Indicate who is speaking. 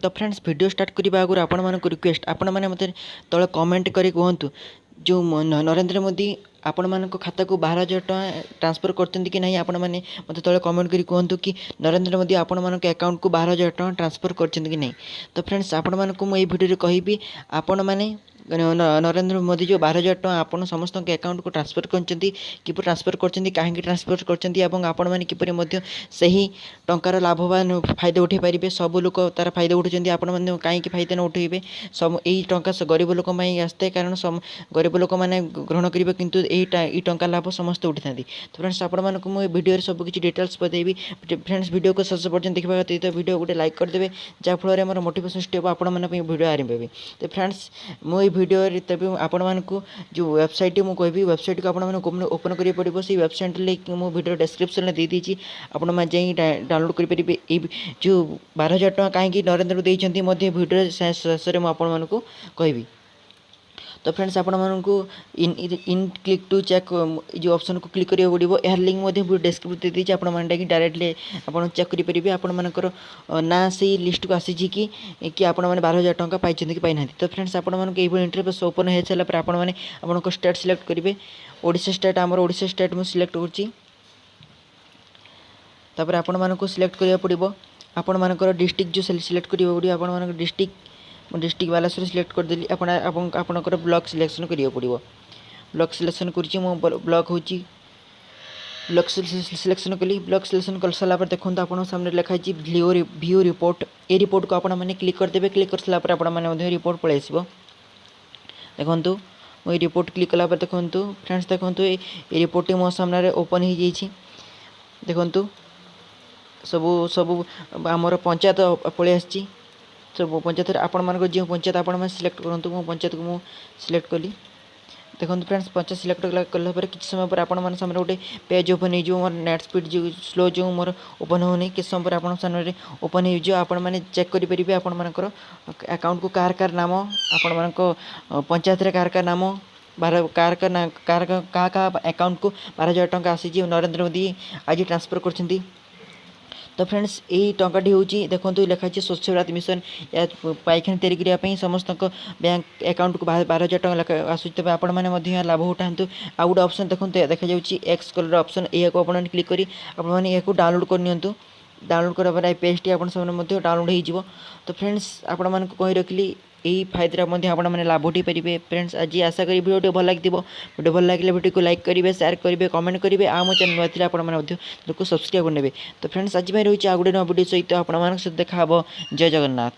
Speaker 1: तो friends video start करने आगुरी आपण मानक रिक्वेस्ट आपण मैंने मत तले कमेंट करी कहतु जो नरेंद्र मोदी आपण मानक खाता को 12,000 टଙ୍କା ट्रांसफर करते कि नहीं आपण मैंने मत तले कमेंट करी कहतु कि नरेंद्र मोदी आपण मानक अकाउंट को 12,000 टଙ୍କା ट्रांसफर करते कि नहीं। तो फ्रेंड्स आपण मानक मुझे भिडियो कहबी आपण मैंने नरेंद्र मोदी जो 12,000 टଙ୍କା आपण समस्त अकाउंट को ट्रांसफर करछंती कि ट्रांसफर करछंती काहे ट्रांसफर करछंती एवं आपण माने किपरि मध्य सही टंकार लाभवान फायदा उठे पारिबे। सब लोक तार फायदा उठुचंती आपण माने काहे फायदा न उठेबे। सब एई टंका गरीब लोक माई आस्ते कारण गरीब लोक माने ग्रहण करिबे किंतु एई टंका लाभ समस्त उठिथांती। तो फ्रेंड्स आपण मानक मु वीडियो रे सब किछि डिटेल्स बतेबी। फ्रेंड्स वीडियो को शेष पर्यंत देखबा तो वीडियो गोटे लाइक कर देबे जा फल रे हमर मोटिवेशन स्टेप आपण माने वीडियो आरंभ हेबे। तो फ्रेंड्स मु वीडियो तब आपण मानक जो वेबसाइट मुझे कहबी वेबसाइट को आपण मैंने ओपन करिए पड़ो। से वेबसाइट लिंक मु वीडियो डिस्क्रिप्शन में दे दीजिए आपण मैंने जाई डाउनलोड करेंगे। जो 12,000 टଙ୍କା कहीं नरेंद्र देते वीडियो शेष में आपण मानक कहबी। तो फ्रेंड्स आपण मानक इन क्लिक टू चेक जो ऑप्शन को क्लिक करिया पड़ो। यार लिंक वीडियो डिस्क्रिप्शन दे दीजिए आपण मैंने डायरेक्टली आप चेक करेंगे आपण मानकर ना से लिस्ट को आसी कि आपण मैंने 12,000 टଙ୍କା पाई कि पाई। तो फ्रेंड्स आपण मानक इंटरफेस ओपन हो सारापर आपण मैंने आपन स्टेट सिलेक्ट करेंगे। ओडिशा स्टेट आमर ओडिशा स्टेट मुझे सिलेक्ट करछि। तापर आपण मानक सिलेक्ट करिया पड़ो। आपण मानकर डिस्ट्रिक्ट जो सिलेक्ट करिया पड़ो। आपण मानक डिस्ट्रिक्ट बालासुर सिलेक्ट करदेली। आपणकर ब्लॉक सिलेक्शन करिया पड़ो। ब्लॉक सिलेक्शन करछि मो ब्लॉक होछि ब्लॉक सिलेक्शन कली। ब्लॉक सिलेक्शन कर सारा पर देखो आप सामने लिखाई व्यू रिपोर्ट। ए रिपोर्ट को आपण मैंने क्लिक करदेवे। क्लिक कर सारा पर आपण रिपोर्ट पलि आसो। देखो मुझे रिपोर्ट क्लिक कला देखो फ्रेंड्स देखो ये रिपोर्ट मो सामने ओपन हो जाइए। देखो सबू सबू आमर पंचायत पलि आसी सब पंचायत आपण मानक जो पंचायत आपण मैंने सिलेक्ट करूँ। मो पंचायत को मुझे सिलेक्ट कली। देखो फ्रेंड्स पंचायत सिलेक्ट कला किसी समय पर आपण मैंने सामने गोटे पेज ओपन हो मोर नेट स्पीड जो स्लो जो मोर ओपन होनी किस समय पर आपण सामने ओपन हो आपण मैंने चेक करेंगे। आपण मानकर अकाउंट को कार कार नाम आपण मानक पंचायत कार कार नाम कार अकाउंट को 12,000 टଙ୍କା आसी नरेंद्र मोदी आज ट्रांसफर कर। तो फ्रेंड्स यही टंकाटी हूँ देखो लिखाई स्वच्छ भारत मिशन या पायखाना तैयारी करने समस्त बैंक अकाउंट को 12,000 टଙ୍କା आसूँ। तब आपण मैंने लाभ उठातु। आउ गोटे ऑप्शन देखो देखा जाऊँगी एक्स कलर ऑप्शन या क्लिक करी आपने डाउनलोड करनी। डाउनलोड कर पेजटी आप डाउनलोड हो। तो फ्रेंड्स आपण मानक कही रखिली यही फायदा आपण मैंने लाभ उठे पारे। फ्रेंड्स आज आशा करी वीडियो भल लगी वीडियो भल लगे वीडियो को लाइक करेंगे शेयर करेंगे कमेंट करेंगे। आ मो चैनल नुआ आपको सब्सक्राइब करने। तो फ्रेंड्स आज रही आ गोटे नुआ वीडियो सहित आप देखा। जय जगन्नाथ।